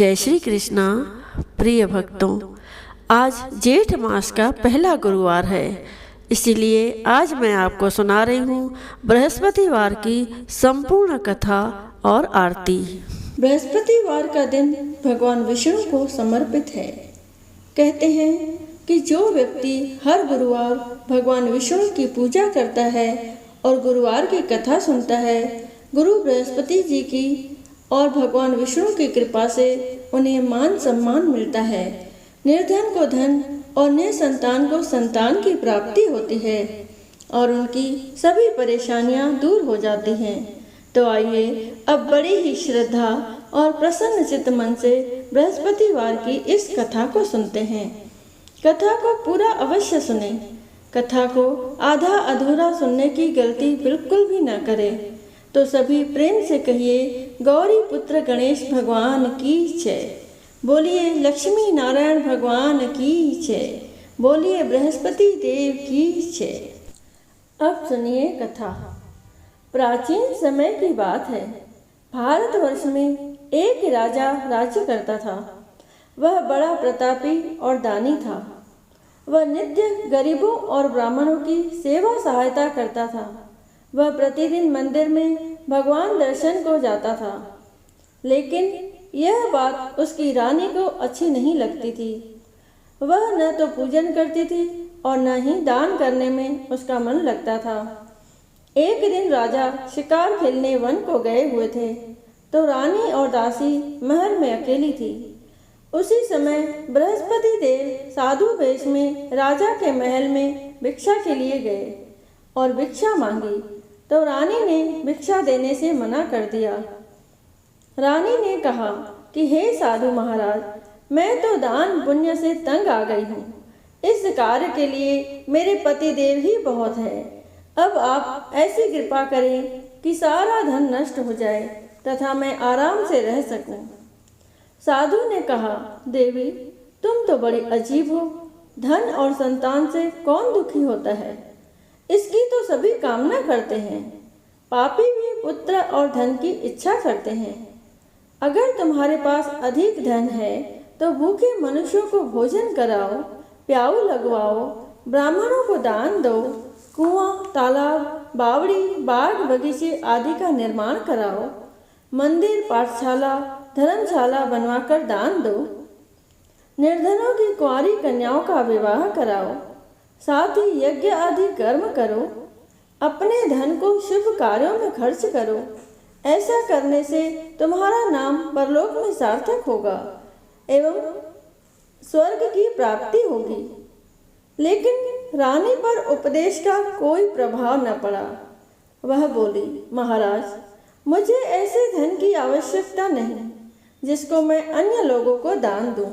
जय श्री कृष्णा। प्रिय भक्तों, आज जेठ मास का पहला गुरुवार है, इसीलिए आज मैं आपको सुना रही हूँ बृहस्पतिवार की संपूर्ण कथा और आरती। बृहस्पतिवार का दिन भगवान विष्णु को समर्पित है। कहते हैं कि जो व्यक्ति हर गुरुवार भगवान विष्णु की पूजा करता है और गुरुवार की कथा सुनता है, गुरु बृहस्पति जी की और भगवान विष्णु की कृपा से उन्हें मान सम्मान मिलता है। निर्धन को धन और निसंतान को संतान की प्राप्ति होती है और उनकी सभी परेशानियां दूर हो जाती हैं। तो आइए अब बड़ी ही श्रद्धा और प्रसन्न चित्त मन से बृहस्पतिवार की इस कथा को सुनते हैं। कथा को पूरा अवश्य सुने। कथा को आधा अधूरा सुनने की गलती बिल्कुल भी न करें। तो सभी प्रेम से कहिए, गौरी पुत्र गणेश भगवान की जय। बोलिए लक्ष्मी नारायण भगवान की जय। बोलिए बृहस्पति देव की जय। अब सुनिए कथा। प्राचीन समय की बात है। भारतवर्ष में एक राजा राज्य करता था। वह बड़ा प्रतापी और दानी था। वह नित्य गरीबों और ब्राह्मणों की सेवा सहायता करता था। वह प्रतिदिन मंदिर में भगवान दर्शन को जाता था, लेकिन यह बात उसकी रानी को अच्छी नहीं लगती थी। वह न तो पूजन करती थी और न ही दान करने में उसका मन लगता था। एक दिन राजा शिकार खेलने वन को गए हुए थे, तो रानी और दासी महल में अकेली थी। उसी समय बृहस्पति देव साधु वेश में राजा के महल में भिक्षा के लिए गए और भिक्षा मांगी, तो रानी ने भिक्षा देने से मना कर दिया। रानी ने कहा कि हे साधु महाराज, मैं तो दान पुण्य से तंग आ गई हूँ। इस कार्य के लिए मेरे पति देव ही बहुत है। अब आप ऐसी कृपा करें कि सारा धन नष्ट हो जाए तथा मैं आराम से रह सकूं। साधु ने कहा, देवी तुम तो बड़ी अजीब हो। धन और संतान से कौन दुखी होता है? इसकी तो सभी कामना करते हैं। पापी भी पुत्र और धन की इच्छा करते हैं। अगर तुम्हारे पास अधिक धन है तो भूखे मनुष्यों को भोजन कराओ, प्याऊ लगवाओ, ब्राह्मणों को दान दो, कुआं, तालाब, बावड़ी, बाग बगीचे आदि का निर्माण कराओ, मंदिर, पाठशाला, धर्मशाला बनवाकर दान दो, निर्धनों की कुंवारी कन्याओं का विवाह कराओ, साथ ही यज्ञ आदि कर्म करो, अपने धन को शुभ कार्यों में खर्च करो। ऐसा करने से तुम्हारा नाम परलोक में सार्थक होगा एवं स्वर्ग की प्राप्ति होगी। लेकिन रानी पर उपदेश का कोई प्रभाव न पड़ा। वह बोली, महाराज, मुझे ऐसे धन की आवश्यकता नहीं जिसको मैं अन्य लोगों को दान दूं,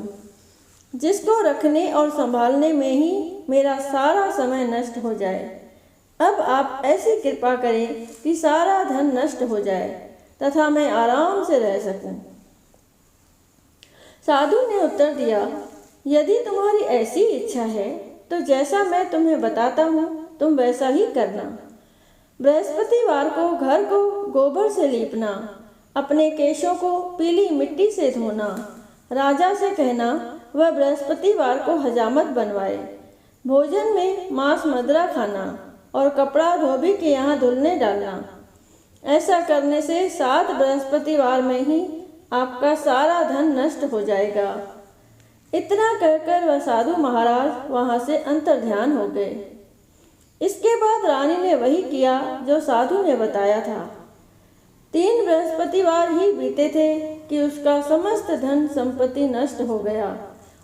जिसको रखने और संभालने में ही मेरा सारा समय नष्ट हो जाए। अब आप ऐसी कृपा करें कि सारा धन नष्ट हो जाए तथा मैं आराम से रह सकूं। साधु ने उत्तर दिया, यदि तुम्हारी ऐसी इच्छा है तो जैसा मैं तुम्हें बताता हूँ तुम वैसा ही करना। बृहस्पतिवार को घर को गोबर से लीपना, अपने केशों को पीली मिट्टी से धोना, राजा से कहना वह बृहस्पतिवार को हजामत बनवाए, भोजन में मांस मदिरा खाना और कपड़ा धोबी के यहाँ धुलने डालना। ऐसा करने से 7 बृहस्पतिवार में ही आपका सारा धन नष्ट हो जाएगा। इतना कहकर वह साधु महाराज वहाँ से अंतर्ध्यान हो गए। इसके बाद रानी ने वही किया जो साधु ने बताया था। 3 बृहस्पतिवार ही बीते थे कि उसका समस्त धन संपत्ति नष्ट हो गया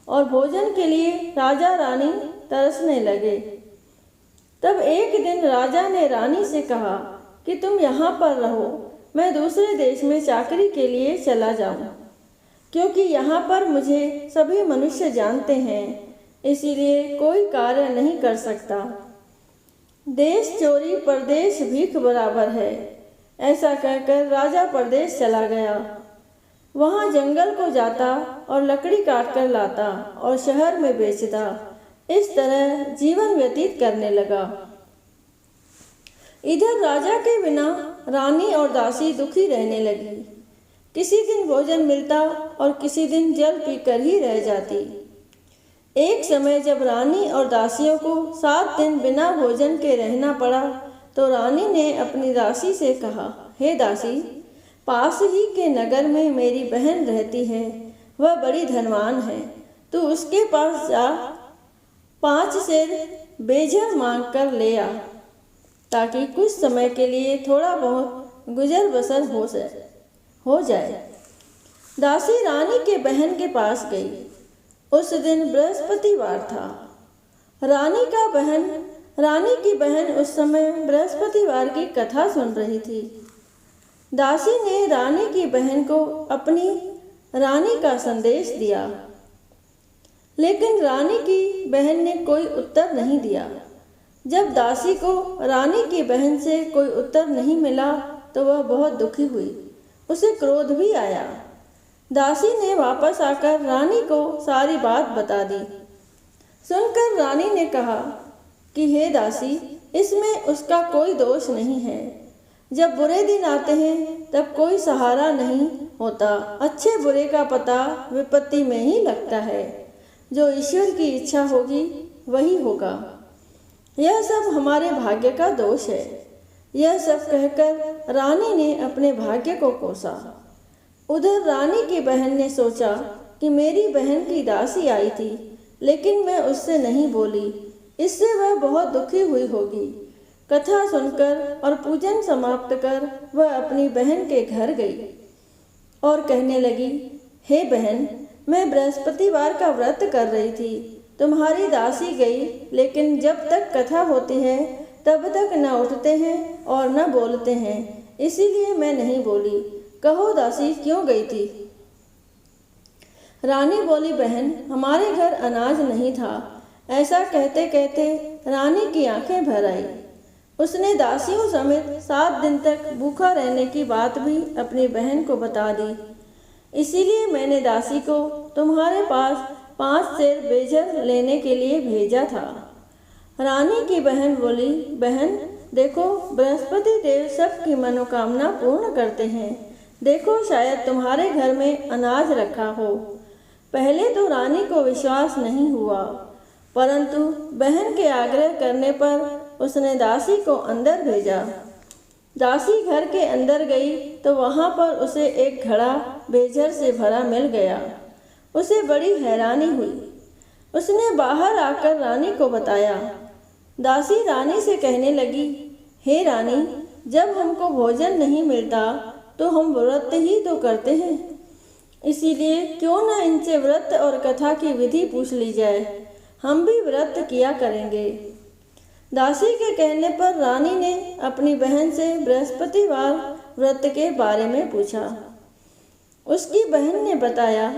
और भोजन के लिए राजा रानी तरसने लगे। तब एक दिन राजा ने रानी से कहा कि तुम यहाँ पर रहो, मैं दूसरे देश में चाकरी के लिए चला जाऊँ, क्योंकि यहाँ पर मुझे सभी मनुष्य जानते हैं, इसीलिए कोई कार्य नहीं कर सकता। देश चोरी परदेश भीख बराबर है। ऐसा कहकर राजा परदेश चला गया। वहाँ जंगल को जाता और लकड़ी काट कर लाता और शहर में बेचता। इस तरह जीवन व्यतीत करने लगा। इधर राजा के बिना रानी और दासी दुखी रहने लगी। किसी दिन भोजन मिलता और किसी दिन जल पीकर ही रह जाती। एक समय जब रानी और दासियों को 7 दिन बिना भोजन के रहना पड़ा तो रानी ने अपनी दासी से कहा, हे दासी, पास ही के नगर में मेरी बहन रहती है, वह बड़ी धनवान है। तू उसके पास जा 5 सेर बेझर मांग कर ले आ, ताकि कुछ समय के लिए थोड़ा बहुत गुजर बसर हो जाए। दासी रानी के बहन के पास गई। उस दिन बृहस्पतिवार था। रानी की बहन उस समय बृहस्पतिवार की कथा सुन रही थी। दासी ने रानी की बहन को अपनी रानी का संदेश दिया, लेकिन रानी की बहन ने कोई उत्तर नहीं दिया। जब दासी को रानी की बहन से कोई उत्तर नहीं मिला तो वह बहुत दुखी हुई। उसे क्रोध भी आया। दासी ने वापस आकर रानी को सारी बात बता दी। सुनकर रानी ने कहा कि हे दासी, इसमें उसका कोई दोष नहीं है। जब बुरे दिन आते हैं तब कोई सहारा नहीं होता। अच्छे बुरे का पता विपत्ति में ही लगता है। जो ईश्वर की इच्छा होगी वही होगा। यह सब हमारे भाग्य का दोष है। यह सब कहकर रानी ने अपने भाग्य को कोसा। उधर रानी की बहन ने सोचा कि मेरी बहन की दासी आई थी, लेकिन मैं उससे नहीं बोली, इससे वह बहुत दुखी हुई होगी। कथा सुनकर और पूजन समाप्त कर वह अपनी बहन के घर गई और कहने लगी, हे बहन, मैं बृहस्पतिवार का व्रत कर रही थी। तुम्हारी दासी गई, लेकिन जब तक कथा होती है तब तक न उठते हैं और न बोलते हैं, इसीलिए मैं नहीं बोली। कहो दासी, क्यों गई थी? रानी बोली, बहन, हमारे घर अनाज नहीं था। ऐसा कहते कहते रानी की आंखें भर आई। उसने दासियों समेत 7 दिन तक भूखा रहने की बात भी अपनी बहन को बता दी। इसीलिए मैंने दासी को तुम्हारे पास 5 सेर बेझर लेने के लिए भेजा था। रानी की बहन बोली, बहन देखो, बृहस्पति देव सबकी मनोकामना पूर्ण करते हैं। देखो, शायद तुम्हारे घर में अनाज रखा हो। पहले तो रानी को विश्वास नहीं हुआ, परंतु बहन के आग्रह करने पर उसने दासी को अंदर भेजा। दासी घर के अंदर गई तो वहां पर उसे एक घड़ा बेझर से भरा मिल गया। उसे बड़ी हैरानी हुई। उसने बाहर आकर रानी को बताया। दासी रानी से कहने लगी, हे रानी, जब हमको भोजन नहीं मिलता तो हम व्रत ही तो करते हैं, इसीलिए क्यों न इनसे व्रत और कथा की विधि पूछ ली जाए। हम भी व्रत किया करेंगे। दासी के कहने पर रानी ने अपनी बहन से बृहस्पतिवार व्रत के बारे में पूछा। उसकी बहन ने बताया,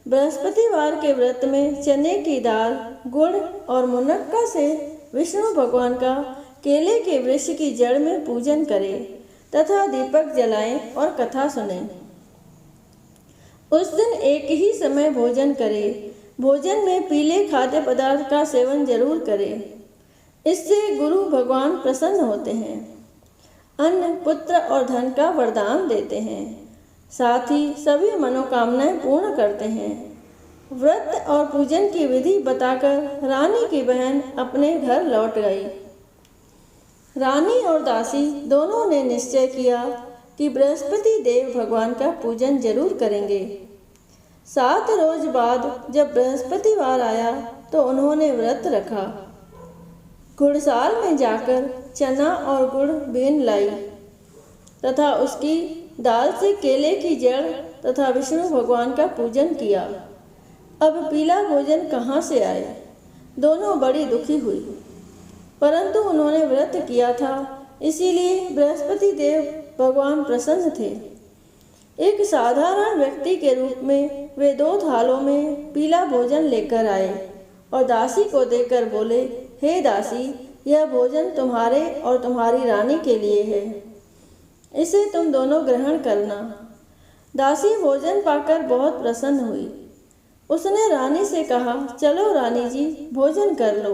बृहस्पतिवार के व्रत में चने की दाल, गुड़ और मुनक्का से विष्णु भगवान का केले के वृक्ष की जड़ में पूजन करें तथा दीपक जलाएं और कथा सुनें। उस दिन एक ही समय भोजन करें। भोजन में पीले खाद्य पदार्थ का सेवन जरूर करें, इससे गुरु भगवान प्रसन्न होते हैं। अन्न, पुत्र और धन का वरदान देते हैं, साथ ही सभी मनोकामनाएं पूर्ण करते हैं। व्रत और पूजन की विधि बताकर रानी की बहन अपने घर लौट गई। रानी और दासी दोनों ने निश्चय किया कि बृहस्पति देव भगवान का पूजन जरूर करेंगे। 7 रोज बाद जब बृहस्पतिवार आया तो उन्होंने व्रत रखा। घुड़साल में जाकर चना और गुड़ बीन लाई तथा उसकी दाल से केले की जड़ तथा विष्णु भगवान का पूजन किया। अब पीला भोजन कहाँ से आए? दोनों बड़ी दुखी हुई, परंतु उन्होंने व्रत किया था, इसीलिए बृहस्पति देव भगवान प्रसन्न थे। एक साधारण व्यक्ति के रूप में वे 2 थालों में पीला भोजन लेकर आए और दासी को देकर बोले, हे दासी, यह भोजन तुम्हारे और तुम्हारी रानी के लिए है, इसे तुम दोनों ग्रहण करना। दासी भोजन पाकर बहुत प्रसन्न हुई। उसने रानी से कहा, चलो रानी जी, भोजन कर लो।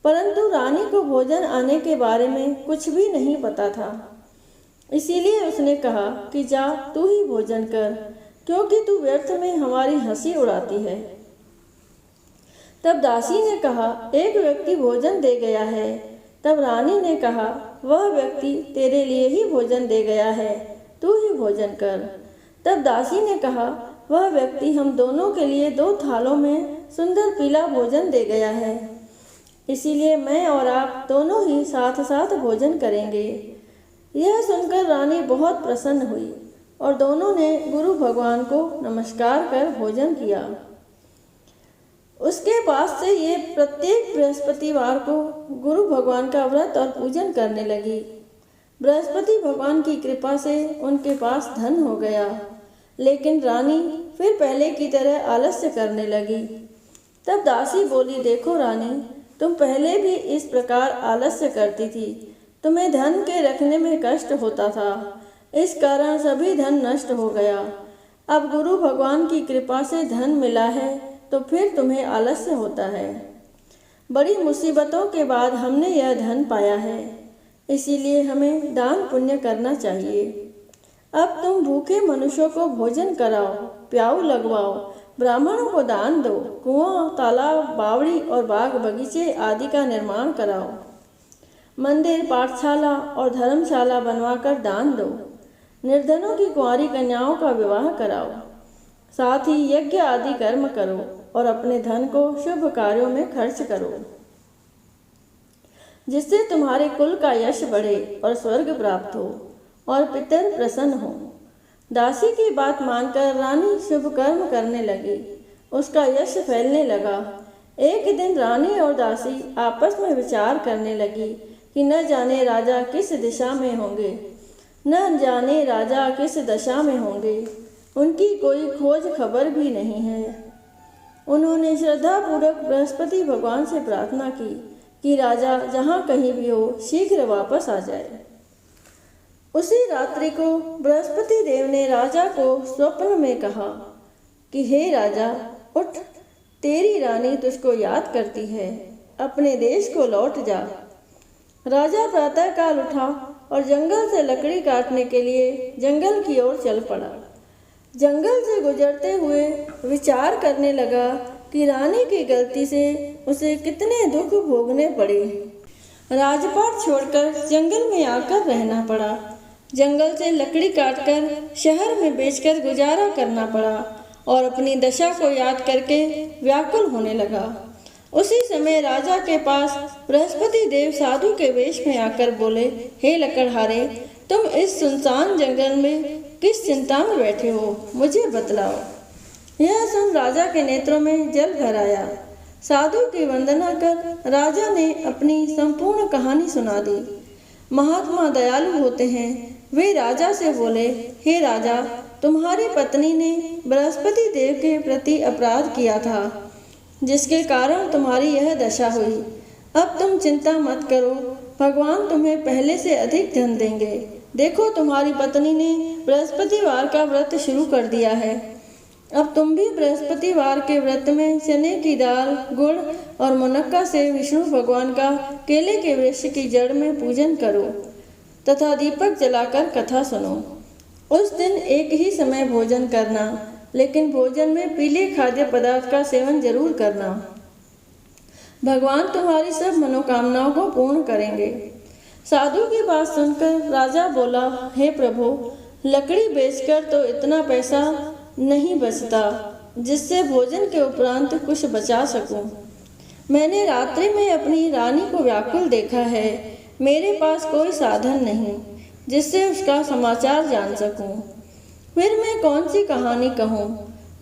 परंतु रानी को भोजन आने के बारे में कुछ भी नहीं पता था, इसीलिए उसने कहा कि जा तू ही भोजन कर, क्योंकि तू व्यर्थ में हमारी हंसी उड़ाती है। तब दासी ने कहा, एक व्यक्ति भोजन दे गया है। तब रानी ने कहा, वह व्यक्ति तेरे लिए ही भोजन दे गया है, तू ही भोजन कर। तब दासी ने कहा, वह व्यक्ति हम दोनों के लिए 2 थालों में सुंदर पीला भोजन दे गया है, इसीलिए मैं और आप दोनों ही साथ साथ भोजन करेंगे। यह सुनकर रानी बहुत प्रसन्न हुई और दोनों ने गुरु भगवान को नमस्कार कर भोजन किया। उसके बाद से ये प्रत्येक बृहस्पतिवार को गुरु भगवान का व्रत और पूजन करने लगी। बृहस्पति भगवान की कृपा से उनके पास धन हो गया, लेकिन रानी फिर पहले की तरह आलस्य करने लगी। तब दासी बोली, देखो रानी, तुम पहले भी इस प्रकार आलस्य करती थी, तुम्हें धन के रखने में कष्ट होता था, इस कारण सभी धन नष्ट हो गया। अब गुरु भगवान की कृपा से धन मिला है तो फिर तुम्हें आलस्य होता है। बड़ी मुसीबतों के बाद हमने यह धन पाया है, इसीलिए हमें दान पुण्य करना चाहिए। अब तुम भूखे मनुष्यों को भोजन कराओ, प्याऊ लगवाओ, ब्राह्मणों को दान दो, कुआं, तालाब, बावड़ी और बाग बगीचे आदि का निर्माण कराओ, मंदिर, पाठशाला और धर्मशाला बनवाकर दान दो, निर्धनों की कुंवारी कन्याओं का विवाह कराओ, साथ ही यज्ञ आदि कर्म करो और अपने धन को शुभ कार्यों में खर्च करो, जिससे तुम्हारे कुल का यश बढ़े और स्वर्ग प्राप्त हो और पितर प्रसन्न हो। दासी की बात मानकर रानी शुभ कर्म करने लगी, उसका यश फैलने लगा। एक दिन रानी और दासी आपस में विचार करने लगी कि न जाने राजा किस दिशा में होंगे, न जाने राजा किस दशा में होंगे, उनकी कोई खोज खबर भी नहीं है। उन्होंने श्रद्धापूर्वक बृहस्पति भगवान से प्रार्थना की कि राजा जहाँ कहीं भी हो शीघ्र वापस आ जाए। उसी रात्रि को बृहस्पति देव ने राजा को स्वप्न में कहा कि हे राजा, उठ, तेरी रानी तुझको याद करती है, अपने देश को लौट जा। राजा प्रातःकाल उठा और जंगल से लकड़ी काटने के लिए जंगल की ओर चल पड़ा। जंगल से गुजरते हुए विचार करने लगा कि रानी की गलती से उसे कितने दुख भोगने पड़े। राजपाट छोड़कर जंगल में आकर रहना पड़ा। जंगल से लकड़ी काटकर शहर में बेचकर गुजारा करना पड़ा और अपनी दशा को याद करके व्याकुल होने लगा। उसी समय राजा के पास बृहस्पति देव साधु के वेश में आकर बोले, हे लकड़हारे, तुम इस सुनसान जंगल में किस चिंता में बैठे हो, मुझे बतलाओ। यह सुन राजा के नेत्रों में जल भर आया। साधु की वंदना कर राजा ने अपनी संपूर्ण कहानी सुना दी। महात्मा दयालु होते हैं। वे राजा से बोले, हे राजा, तुम्हारी पत्नी ने बृहस्पति देव के प्रति अपराध किया था, जिसके कारण तुम्हारी यह दशा हुई। अब तुम चिंता मत करो, भगवान तुम्हें पहले से अधिक धन देंगे। देखो, तुम्हारी पत्नी ने बृहस्पतिवार का व्रत शुरू कर दिया है। अब तुम भी बृहस्पतिवार के व्रत में चने की दाल, गुड़ और मुनक्का से विष्णु भगवान का केले के वृक्ष की जड़ में पूजन करो तथा दीपक जलाकर कथा सुनो। उस दिन एक ही समय भोजन करना, लेकिन भोजन में पीले खाद्य पदार्थ का सेवन जरूर करना। भगवान तुम्हारी सब मनोकामनाओं को पूर्ण करेंगे। साधु की बात सुनकर राजा बोला, हे प्रभु, लकड़ी बेचकर तो इतना पैसा नहीं बचता जिससे भोजन के उपरांत कुछ बचा सकूं। मैंने रात्रि में अपनी रानी को व्याकुल देखा है। मेरे पास कोई साधन नहीं जिससे उसका समाचार जान सकूं। फिर मैं कौन सी कहानी कहूँ,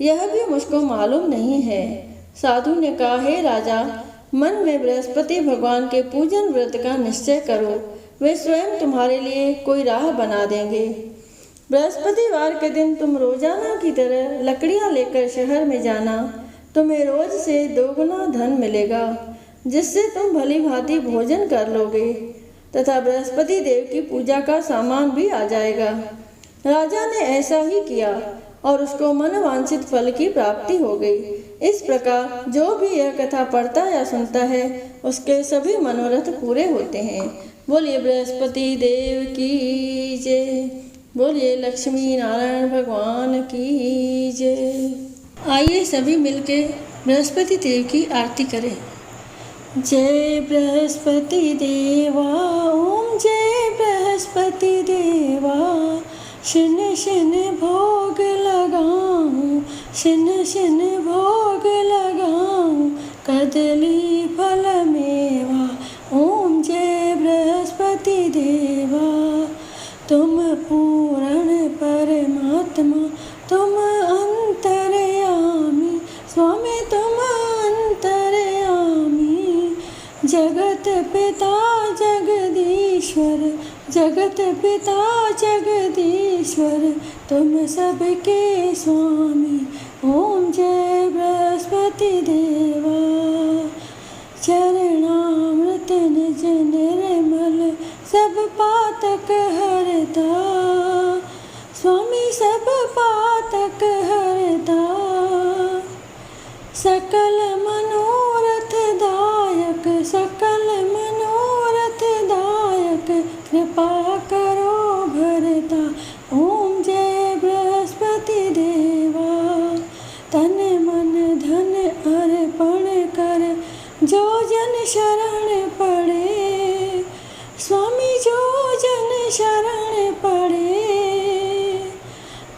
यह भी मुझको मालूम नहीं है। साधु ने कहा, हे राजा, मन में बृहस्पति भगवान के पूजन व्रत का निश्चय करो, वे स्वयं तुम्हारे लिए कोई राह बना देंगे। बृहस्पतिवार के दिन तुम रोजाना की तरह लकड़ियां लेकर शहर में जाना। तुम्हें रोज से दोगुना धन मिलेगा, जिससे तुम भली भांति भोजन कर लोगे तथा बृहस्पति देव की पूजा का सामान भी आ जाएगा। राजा ने ऐसा ही किया और उसको मनवांछित फल की प्राप्ति हो गई। इस प्रकार जो भी यह कथा पढ़ता या सुनता है, उसके सभी मनोरथ पूरे होते हैं। बोलिए बृहस्पति देव की जय। बोलिए लक्ष्मी नारायण भगवान की जय। आइए सभी मिलके बृहस्पति देव की आरती करें। जय बृहस्पति देवा ओम जय बृहस्पति देवा। शिन शिन भोग लगाऊं, शिन शिन भोग लगाऊं, कदली फल मेवा। ओम जय बृहस्पति देवा। तुम पूर्ण परमात्मा, तुम अंतर्यामी, स्वामी तुम अंतर्यामी। जगत पिता जगदीश्वर, जगत पिता जगदीश्वर, तुम सबके स्वामी। ओम जय बृहस्पति देवा। चरणामृत निज निर्मल, सब पातक हरता, स्वामी सब पातक हरता। सकल मनोरथ दायक, सकल मनोरथ दायक, कृपा करो भरता। ओम जय बृहस्पति देवा। तन मन धन अर्पण कर, जो जन शरण पड़े, स्वामी जो जन शरण पड़े।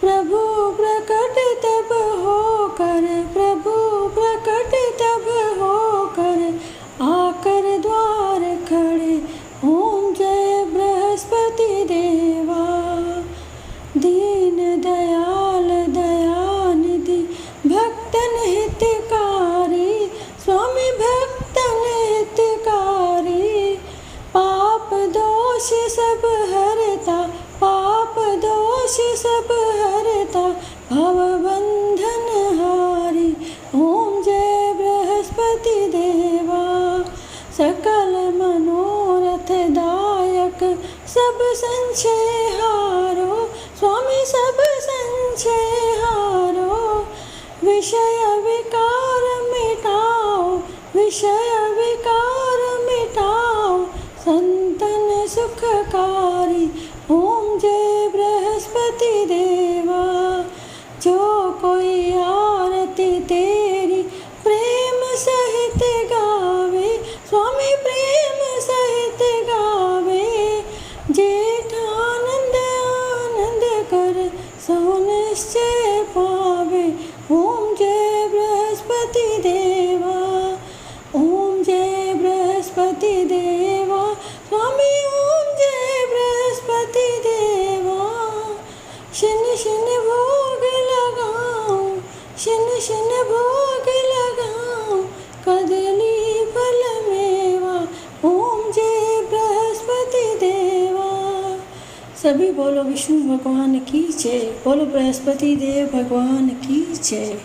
प्रभु प्रकट तब होकर, प्रभु प्रकट तब होकर, आकर द्वार खड़े। ओम जय बृहस्पति देवा। दीन दयाल दयानिधि, भक्तन हितकारी, स्वामी भक्तन हितकारी। पाप दोष सब हरता, पाप दोष सब हरता, भव बंधन हारी। ओम जय बृहस्पति देवा। सकल मनोरथ दायक, सब संशय हारो, स्वामी सब संशय हारो। विषय विकार मिटाओ, विषय विकार मिटाओ, संतन सुखकारी। ओम जय बृहस्पति देवा। जो कोई आरती तेरी प्रेम सहित गावे, स्वामी प्रेम सहित गावे। जेठ आनंद आनंद कर, सो निश्चय पावे। ओम जय बृहस्पति देवा। ओम जय बृहस्पति देवा, स्वामी ओम जय बृहस्पति देवा। शिन शिन भोग लगाऊं, शिन शिन भोग लगाऊं, कदली फल मेवा। ओम जय बृहस्पति देवा। सभी बोलो विष्णु भगवान की जय। बोलो बृहस्पति देव भगवान की जय।